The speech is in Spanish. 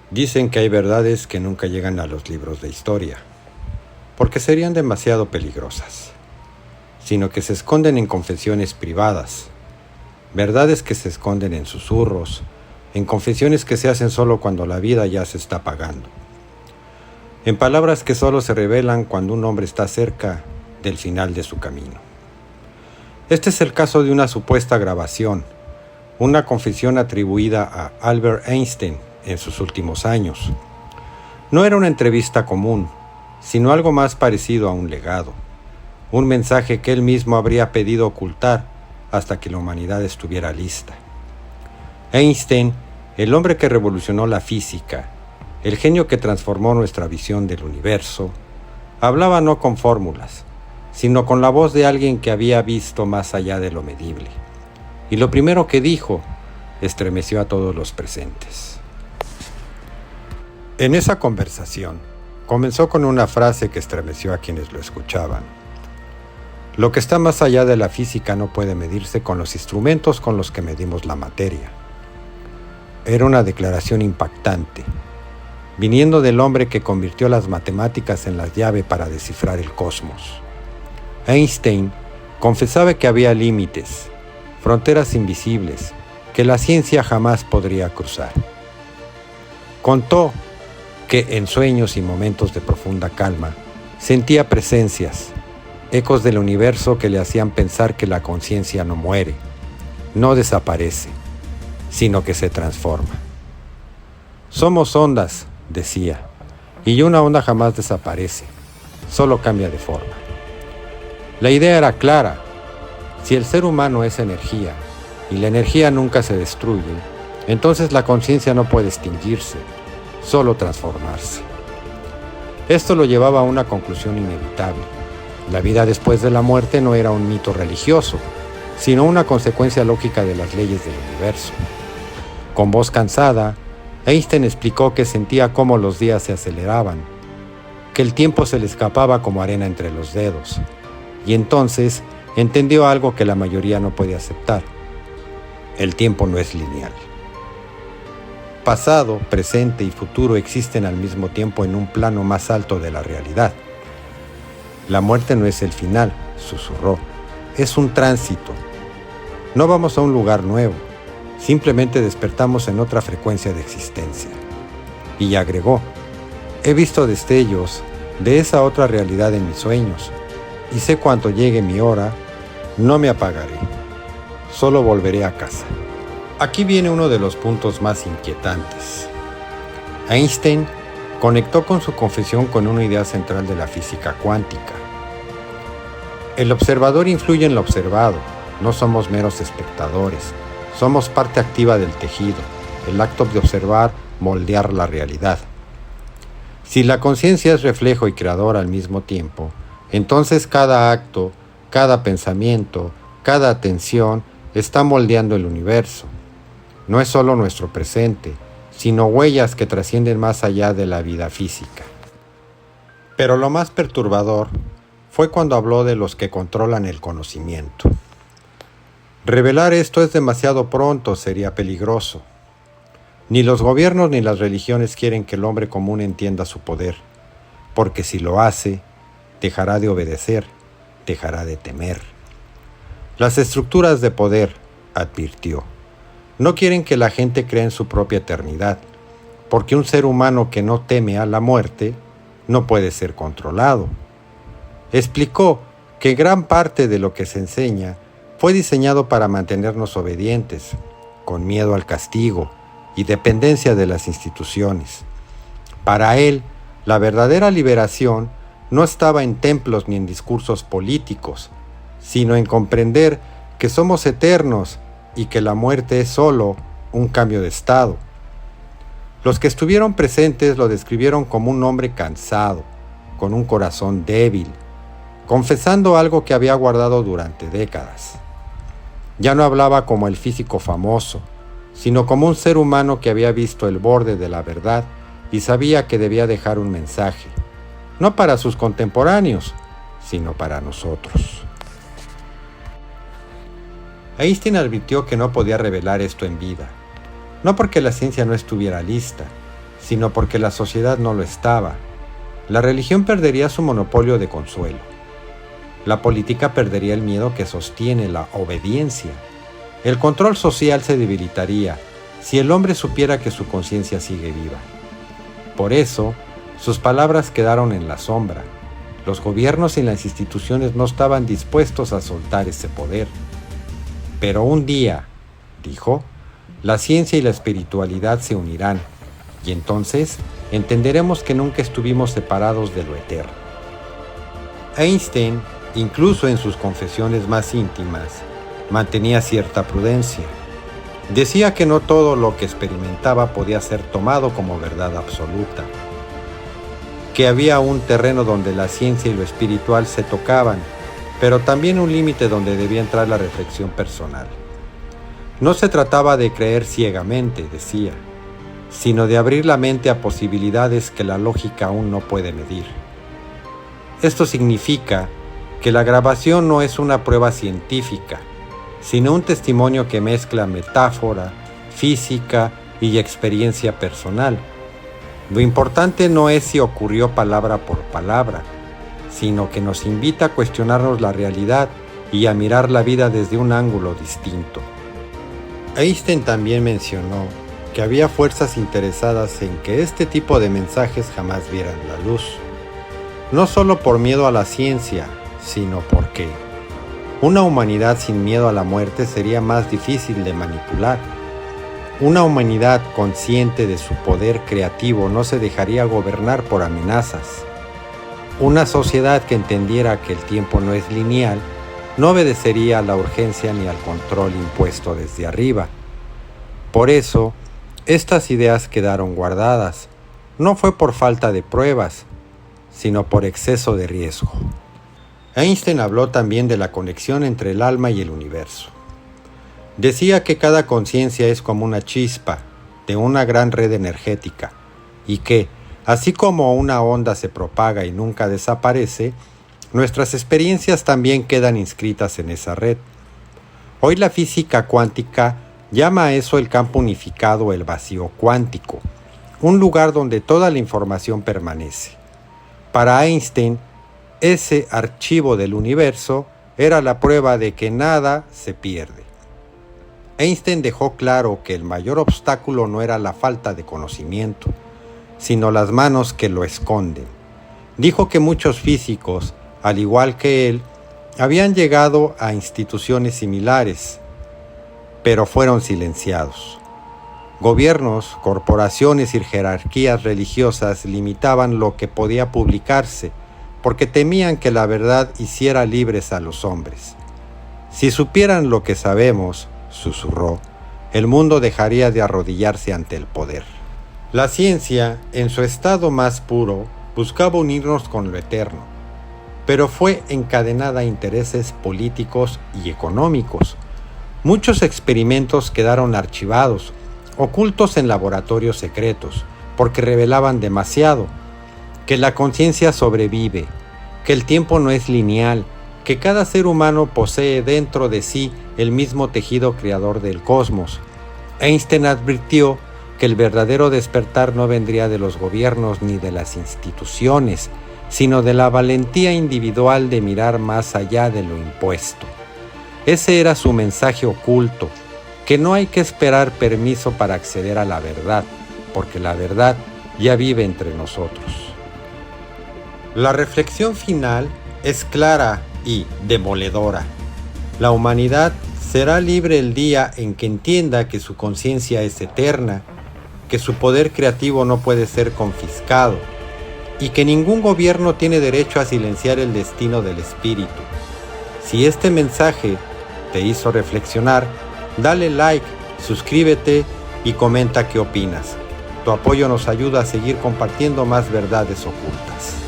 Dicen que hay verdades que nunca llegan a los libros de historia, porque serían demasiado peligrosas, sino que se esconden en confesiones privadas, verdades que se esconden en susurros, en confesiones que se hacen solo cuando la vida ya se está apagando, en palabras que solo se revelan cuando un hombre está cerca del final de su camino. Este es el caso de una supuesta grabación, una confesión atribuida a Albert Einstein en sus últimos años. No era una entrevista común, sino algo más parecido a un legado, un mensaje que él mismo habría pedido ocultar hasta que la humanidad estuviera lista. Einstein, el hombre que revolucionó la física, el genio que transformó nuestra visión del universo, hablaba no con fórmulas, sino con la voz de alguien que había visto más allá de lo medible. Y lo primero que dijo estremeció a todos los presentes. En esa conversación, comenzó con una frase que estremeció a quienes lo escuchaban. Lo que está más allá de la física no puede medirse con los instrumentos con los que medimos la materia. Era una declaración impactante, viniendo del hombre que convirtió las matemáticas en la llave para descifrar el cosmos. Einstein confesaba que había límites, fronteras invisibles, que la ciencia jamás podría cruzar. Contó que en sueños y momentos de profunda calma sentía presencias, ecos del universo que le hacían pensar que la conciencia no muere, no desaparece, sino que se transforma. Somos ondas, decía, y una onda jamás desaparece, solo cambia de forma. La idea era clara: si el ser humano es energía, y la energía nunca se destruye, entonces la conciencia no puede extinguirse, solo transformarse. Esto lo llevaba a una conclusión inevitable. La vida después de la muerte no era un mito religioso, sino una consecuencia lógica de las leyes del universo. Con voz cansada, Einstein explicó que sentía cómo los días se aceleraban, que el tiempo se le escapaba como arena entre los dedos, y entonces entendió algo que la mayoría no puede aceptar: el tiempo no es lineal. Pasado, presente y futuro existen al mismo tiempo en un plano más alto de la realidad. La muerte no es el final, susurró, es un tránsito. No vamos a un lugar nuevo, simplemente despertamos en otra frecuencia de existencia. Y agregó: he visto destellos de esa otra realidad en mis sueños, y sé cuando llegue mi hora, no me apagaré, solo volveré a casa. Aquí viene uno de los puntos más inquietantes. Einstein conectó con su confesión con una idea central de la física cuántica. El observador influye en lo observado, no somos meros espectadores, somos parte activa del tejido, el acto de observar, moldear la realidad. Si la conciencia es reflejo y creador al mismo tiempo, entonces cada acto, cada pensamiento, cada atención está moldeando el universo. No es solo nuestro presente, sino huellas que trascienden más allá de la vida física. Pero lo más perturbador fue cuando habló de los que controlan el conocimiento. Revelar esto es demasiado pronto, sería peligroso. Ni los gobiernos ni las religiones quieren que el hombre común entienda su poder, porque si lo hace, dejará de obedecer, dejará de temer. Las estructuras de poder, advirtió, no quieren que la gente crea en su propia eternidad, porque un ser humano que no teme a la muerte no puede ser controlado. Explicó que gran parte de lo que se enseña fue diseñado para mantenernos obedientes, con miedo al castigo y dependencia de las instituciones. Para él, la verdadera liberación no estaba en templos ni en discursos políticos, sino en comprender que somos eternos y que la muerte es solo un cambio de estado. Los que estuvieron presentes lo describieron como un hombre cansado, con un corazón débil, confesando algo que había guardado durante décadas. Ya no hablaba como el físico famoso, sino como un ser humano que había visto el borde de la verdad y sabía que debía dejar un mensaje, no para sus contemporáneos, sino para nosotros. Einstein advirtió que no podía revelar esto en vida, no porque la ciencia no estuviera lista, sino porque la sociedad no lo estaba. La religión perdería su monopolio de consuelo. La política perdería el miedo que sostiene la obediencia. El control social se debilitaría si el hombre supiera que su conciencia sigue viva. Por eso, sus palabras quedaron en la sombra. Los gobiernos y las instituciones no estaban dispuestos a soltar ese poder. Pero un día, dijo, la ciencia y la espiritualidad se unirán, y entonces entenderemos que nunca estuvimos separados de lo eterno. Einstein, incluso en sus confesiones más íntimas, mantenía cierta prudencia. Decía que no todo lo que experimentaba podía ser tomado como verdad absoluta, que había un terreno donde la ciencia y lo espiritual se tocaban, pero también un límite donde debía entrar la reflexión personal. No se trataba de creer ciegamente, decía, sino de abrir la mente a posibilidades que la lógica aún no puede medir. Esto significa que la grabación no es una prueba científica, sino un testimonio que mezcla metáfora, física y experiencia personal. Lo importante no es si ocurrió palabra por palabra, sino que nos invita a cuestionarnos la realidad y a mirar la vida desde un ángulo distinto. Einstein también mencionó que había fuerzas interesadas en que este tipo de mensajes jamás vieran la luz, no solo por miedo a la ciencia, sino porque una humanidad sin miedo a la muerte sería más difícil de manipular. Una humanidad consciente de su poder creativo no se dejaría gobernar por amenazas. Una sociedad que entendiera que el tiempo no es lineal no obedecería a la urgencia ni al control impuesto desde arriba. Por eso, estas ideas quedaron guardadas. No fue por falta de pruebas, sino por exceso de riesgo. Einstein habló también de la conexión entre el alma y el universo. Decía que cada conciencia es como una chispa de una gran red energética y que, así como una onda se propaga y nunca desaparece, nuestras experiencias también quedan inscritas en esa red. Hoy la física cuántica llama a eso el campo unificado o el vacío cuántico, un lugar donde toda la información permanece. Para Einstein, ese archivo del universo era la prueba de que nada se pierde. Einstein dejó claro que el mayor obstáculo no era la falta de conocimiento, sino las manos que lo esconden. Dijo que muchos físicos, al igual que él, habían llegado a instituciones similares, pero fueron silenciados. Gobiernos, corporaciones y jerarquías religiosas limitaban lo que podía publicarse, porque temían que la verdad hiciera libres a los hombres. Si supieran lo que sabemos, susurró, el mundo dejaría de arrodillarse ante el poder. La ciencia, en su estado más puro, buscaba unirnos con lo eterno, pero fue encadenada a intereses políticos y económicos. Muchos experimentos quedaron archivados, ocultos en laboratorios secretos, porque revelaban demasiado, que la conciencia sobrevive, que el tiempo no es lineal, que cada ser humano posee dentro de sí el mismo tejido creador del cosmos. Einstein advirtió que el verdadero despertar no vendría de los gobiernos ni de las instituciones, sino de la valentía individual de mirar más allá de lo impuesto. Ese era su mensaje oculto, que no hay que esperar permiso para acceder a la verdad, porque la verdad ya vive entre nosotros. La reflexión final es clara y demoledora. La humanidad será libre el día en que entienda que su conciencia es eterna, que su poder creativo no puede ser confiscado y que ningún gobierno tiene derecho a silenciar el destino del espíritu. Si este mensaje te hizo reflexionar, dale like, suscríbete y comenta qué opinas. Tu apoyo nos ayuda a seguir compartiendo más verdades ocultas.